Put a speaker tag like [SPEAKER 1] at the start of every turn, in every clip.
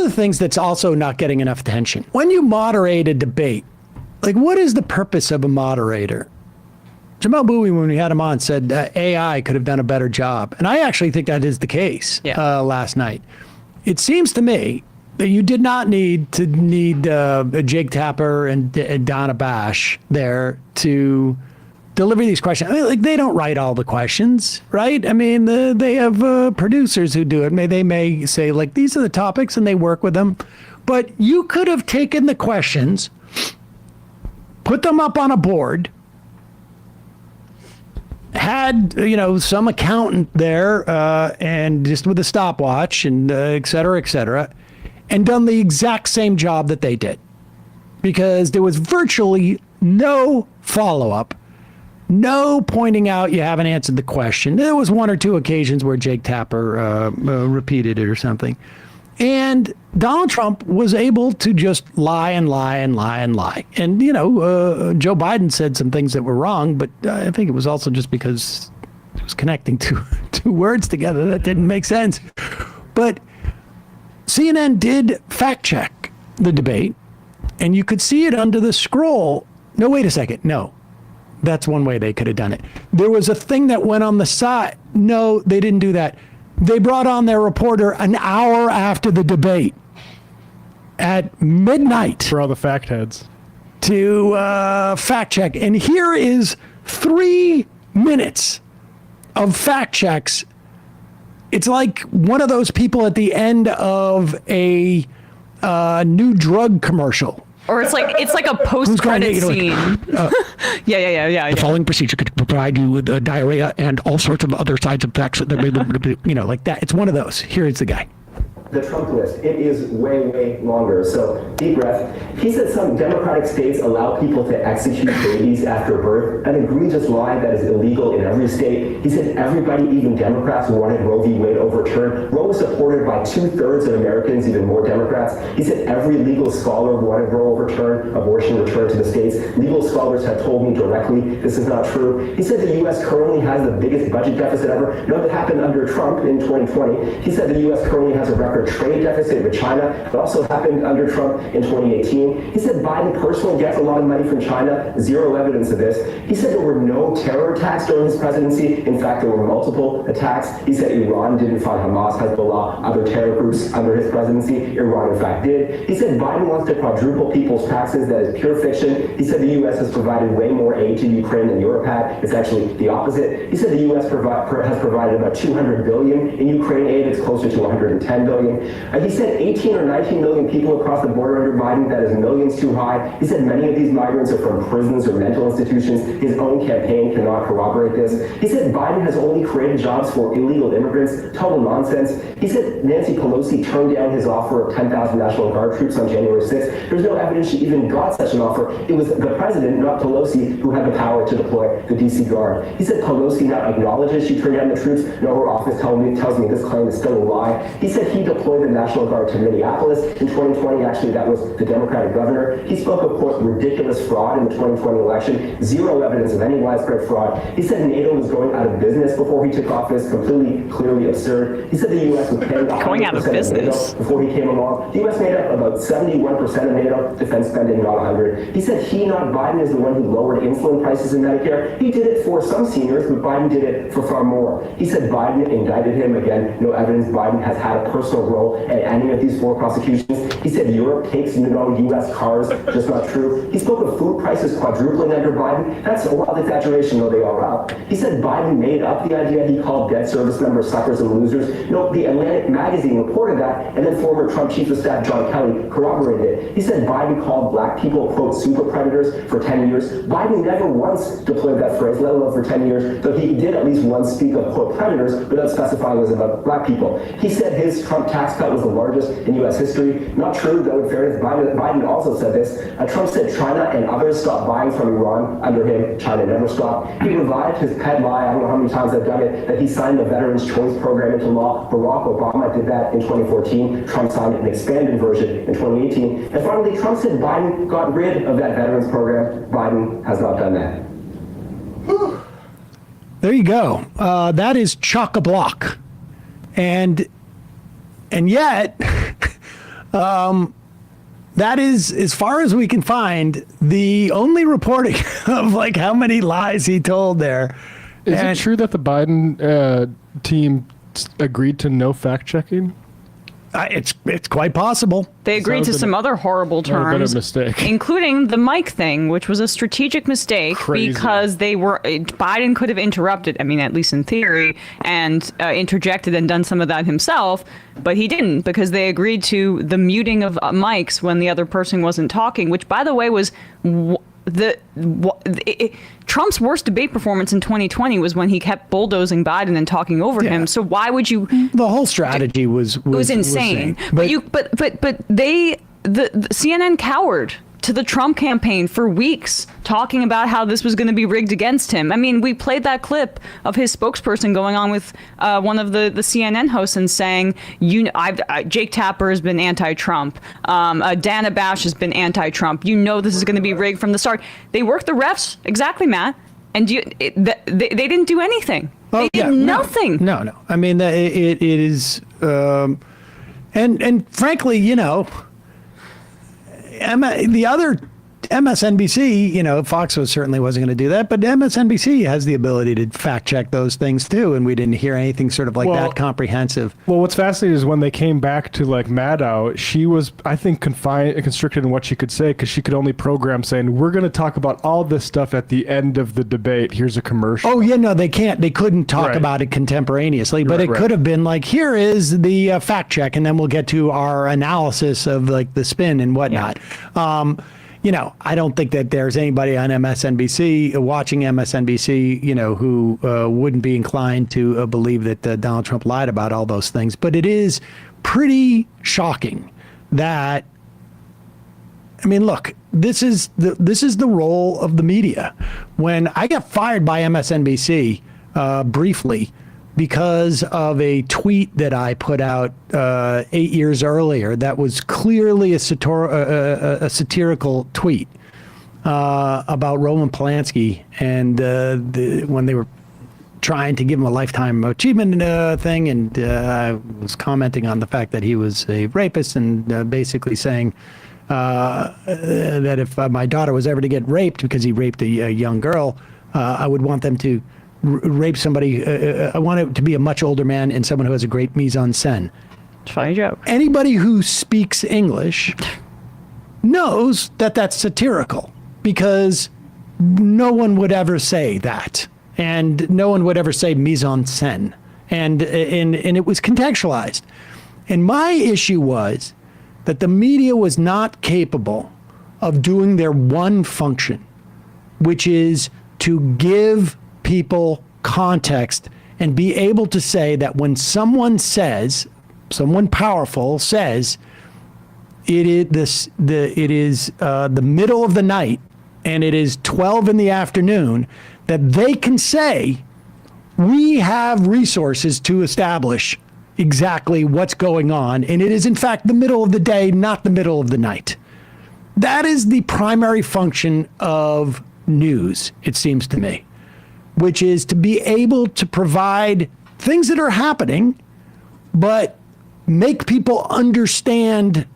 [SPEAKER 1] the things that's also not getting enough attention. When you moderate a debate, like, what is the purpose of a moderator? Jamal Bowie, when we had him on, said AI could have done a better job. And I actually think that is the case last night. It seems to me that you did not need Jake Tapper and Donna Bash there to deliver these questions. I mean, like, they don't write all the questions, right? I mean, they have producers who do it. They may say, like, these are the topics, and they work with them. But you could have taken the questions, put them up on a board, had, some accountant there, and just with a stopwatch and et cetera, and done the exact same job that they did. Because there was virtually no follow-up, no pointing out you haven't answered the question. There was one or two occasions where Jake Tapper repeated it or something. And Donald Trump was able to just lie and lie and lie and lie. And, Joe Biden said some things that were wrong, but I think it was also just because it was connecting two words together that didn't make sense. But CNN did fact check the debate, and you could see it under the scroll. No, wait a second. No, that's one way they could have done it. There was a thing that went on the side. No, they didn't do that. They brought on their reporter an hour after the debate at midnight.
[SPEAKER 2] For all the fact heads.
[SPEAKER 1] To fact check. And here is 3 minutes of fact checks. It's like one of those people at the end of a new drug commercial.
[SPEAKER 3] Or it's like a post-credit scene. Yeah.
[SPEAKER 1] The following procedure could provide you with diarrhea and all sorts of other side effects. Like that. It's one of those. Here is the guy.
[SPEAKER 4] The Trump list, it is way, way longer. So deep breath. He said some Democratic states allow people to execute babies after birth, an egregious lie that is illegal in every state. He said everybody, even Democrats, wanted Roe v. Wade overturned. Roe was supported by 2/3 of Americans, even more Democrats. He said every legal scholar wanted Roe overturned, abortion returned to the states. Legal scholars have told me directly this is not true. He said the U.S. currently has the biggest budget deficit ever. No, that happened under Trump in 2020. He said the U.S. currently has a record trade deficit with China. It also happened under Trump in 2018. He said Biden personally gets a lot of money from China. Zero evidence of this. He said there were no terror attacks during his presidency. In fact, there were multiple attacks. He said Iran didn't find Hamas, Hezbollah, other terror groups under his presidency. Iran, in fact, did. He said Biden wants to quadruple people's taxes. That is pure fiction. He said the U.S. has provided way more aid to Ukraine than Europe had. It's actually the opposite. He said the U.S. has provided about $200 billion in Ukraine aid. It's closer to $110 billion. He said 18 or 19 million people across the border under Biden. That is millions too high. He said many of these migrants are from prisons or mental institutions. His own campaign cannot corroborate this. He said Biden has only created jobs for illegal immigrants. Total nonsense. He said Nancy Pelosi turned down his offer of 10,000 National Guard troops on January 6th. There's no evidence she even got such an offer. It was the president, not Pelosi, who had the power to deploy the D.C. Guard. He said Pelosi now acknowledges she turned down the troops. No, her office tells me this claim is still a lie. He said he deployed the National Guard to Minneapolis in 2020. Actually, that was the Democratic governor. He spoke of, quote, ridiculous fraud in the 2020 election. Zero evidence of any widespread fraud. He said NATO was going out of business before he took office. Completely, clearly absurd. He said the U.S. was paying
[SPEAKER 3] going out of business
[SPEAKER 4] before he came along. The U.S. made up about 71% of NATO defense spending, not 100. He said he, not Biden, is the one who lowered insulin prices in Medicare. He did it for some seniors, but Biden did it for far more. He said Biden indicted him. Again, no evidence Biden has had a personal role in any of these 4 prosecutions. He said Europe takes U.S. cars. Just not true. He spoke of food prices quadrupling under Biden. That's a wild exaggeration, though they are out. He said Biden made up the idea. He called dead service members suckers and losers. No, the Atlantic magazine reported that, and then former Trump Chief of Staff John Kelly corroborated it. He said Biden called black people, quote, super predators for 10 years. Biden never once deployed that phrase, let alone for 10 years, though he did at least once speak of, quote, predators without specifying it was about black people. He said his Trump tax cut was the largest in U.S. history. Not true, though, in fairness, Biden also said this. Trump said China and others stopped buying from Iran under him. China never stopped. He revived his pet lie, I don't know how many times I've done it, that he signed the Veterans Choice Program into law. Barack Obama did that in 2014. Trump signed an expanded version in 2018. And finally, Trump said Biden got rid of that Veterans Program. Biden has not done that.
[SPEAKER 1] Whew. There you go. That is chock-a-block. And yet, That is, as far as we can find, the only reporting of like how many lies he told there.
[SPEAKER 2] Is it true that the Biden team agreed to no fact checking?
[SPEAKER 1] It's quite possible.
[SPEAKER 3] They agreed to some other horrible terms,
[SPEAKER 2] mistake.
[SPEAKER 3] including the mic thing, which was a strategic mistake
[SPEAKER 2] Crazy.
[SPEAKER 3] because Biden could have interrupted, I mean, at least in theory, and interjected and done some of that himself, but he didn't because they agreed to the muting of mics when the other person wasn't talking, which, by the way, was Trump's worst debate performance in 2020 was when he kept bulldozing Biden and talking over him. So why would you?
[SPEAKER 1] The whole strategy was
[SPEAKER 3] insane. But the CNN cowered to the Trump campaign for weeks, talking about how this was going to be rigged against him. I mean, we played that clip of his spokesperson going on with one of the CNN hosts and saying, Jake Tapper has been anti-Trump. Dana Bash has been anti-Trump. You know this is going to be rigged from the start. They worked the refs, exactly, Matt. And they didn't do anything. They did nothing.
[SPEAKER 1] No. I mean, it is, and frankly, you know, the other MSNBC, you know, Fox certainly wasn't going to do that, but MSNBC has the ability to fact check those things too, and we didn't hear anything sort of like that comprehensive.
[SPEAKER 2] Well, what's fascinating is when they came back to like Maddow, she was, I think, constricted in what she could say because she could only program saying, "We're going to talk about all this stuff at the end of the debate. Here's a commercial."
[SPEAKER 1] Oh yeah, no, they can't. They couldn't talk about it contemporaneously, but it could have been like, "Here is the fact check," and then we'll get to our analysis of like the spin and whatnot. Yeah. You know, I don't think that there's anybody on MSNBC watching MSNBC, you know, who wouldn't be inclined to believe that Donald Trump lied about all those things. But it is pretty shocking that, I mean, look, this is the role of the media. When I got fired by MSNBC briefly because of a tweet that I put out 8 years earlier that was clearly a satirical tweet about Roman Polanski and when they were trying to give him a lifetime achievement thing, and I was commenting on the fact that he was a rapist and basically saying that if my daughter was ever to get raped because he raped a young girl, I would want them to rape somebody. I want it to be a much older man and someone who has a great mise en scène.
[SPEAKER 3] Funny joke.
[SPEAKER 1] Anybody who speaks English knows that that's satirical because no one would ever say that, and no one would ever say mise en scène, and it was contextualized. And my issue was that the media was not capable of doing their one function, which is to give people context and be able to say that when someone powerful says it is the middle of the night and it is 12 in the afternoon, that they can say we have resources to establish exactly what's going on, and it is in fact the middle of the day, not the middle of the night. That is the primary function of news, it seems to me, which is to be able to provide things that are happening, but make people understand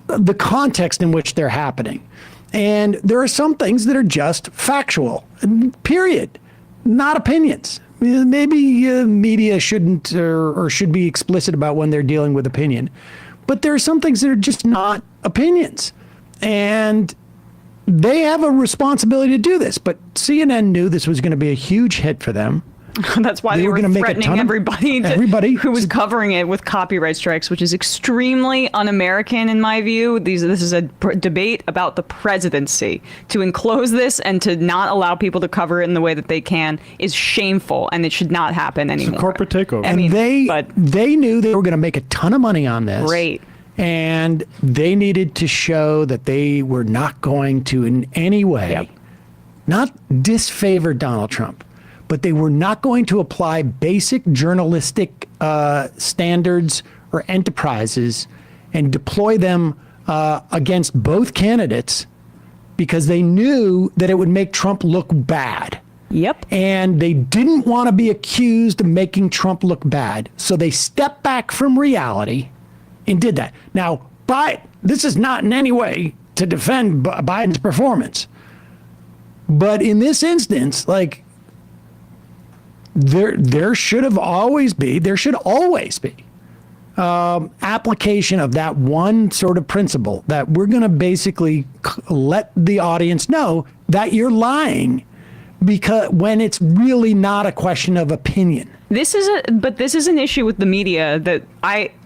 [SPEAKER 1] the context in which they're happening. And there are some things that are just factual, period, not opinions. Maybe media shouldn't or should be explicit about when they're dealing with opinion, but there are some things that are just not opinions. And they have a responsibility to do this, but CNN knew this was going to be a huge hit for them.
[SPEAKER 3] That's why they were threatening everybody who was covering it with copyright strikes, which is extremely un-American in my view. This is a debate about the presidency. To enclose this and to not allow people to cover it in the way that they can is shameful, and it should not happen anymore.
[SPEAKER 2] It's a corporate takeover.
[SPEAKER 1] And they knew they were going to make a ton of money on this.
[SPEAKER 3] Great.
[SPEAKER 1] And they needed to show that they were not going to in any way, not disfavor Donald Trump, but they were not going to apply basic journalistic standards or enterprises and deploy them against both candidates because they knew that it would make Trump look bad.
[SPEAKER 3] Yep.
[SPEAKER 1] And they didn't want to be accused of making Trump look bad. So they stepped back from reality and did that. Now, But this is not in any way to defend Biden's performance. But in this instance, like, there should always be application of that one sort of principle that we're going to basically let the audience know that you're lying, because when it's really not a question of opinion.
[SPEAKER 3] This is an issue with the media that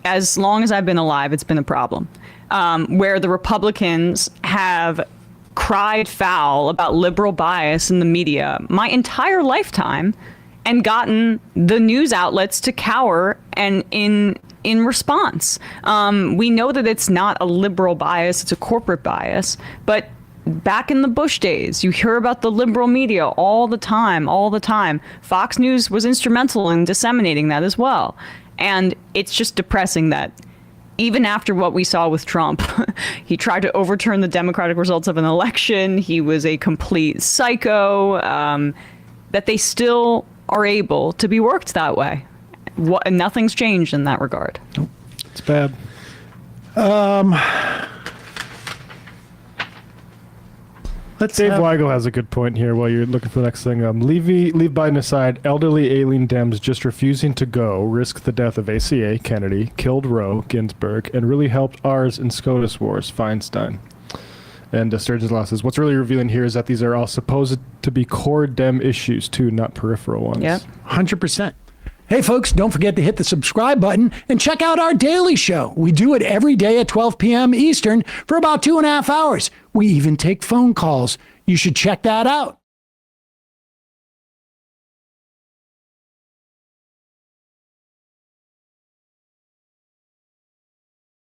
[SPEAKER 3] as long as I've been alive, it's been a problem, where the Republicans have cried foul about liberal bias in the media my entire lifetime and gotten the news outlets to cower and in response. We know that it's not a liberal bias, it's a corporate bias, but back in the Bush days, you hear about the liberal media all the time. Fox News was instrumental in disseminating that as well. And it's just depressing that even after what we saw with Trump, he tried to overturn the democratic results of an election. He was a complete psycho, that they still are able to be worked that way. Nothing's changed in that regard.
[SPEAKER 2] It's bad. Dave Weigel has a good point here while you're looking for the next thing. Leave Biden aside. Elderly alien Dems just refusing to go risk the death of ACA, Kennedy, killed Roe, Ginsburg, and really helped ours in SCOTUS wars, Feinstein. And Sturgeon's Law says, what's really revealing here is that these are all supposed to be core Dem issues, too, not peripheral ones.
[SPEAKER 3] Yep.
[SPEAKER 1] 100%. Hey, folks, don't forget to hit the subscribe button and check out our daily show. We do it every day at 12 p.m. Eastern for about 2.5 hours. We even take phone calls. You should check that out.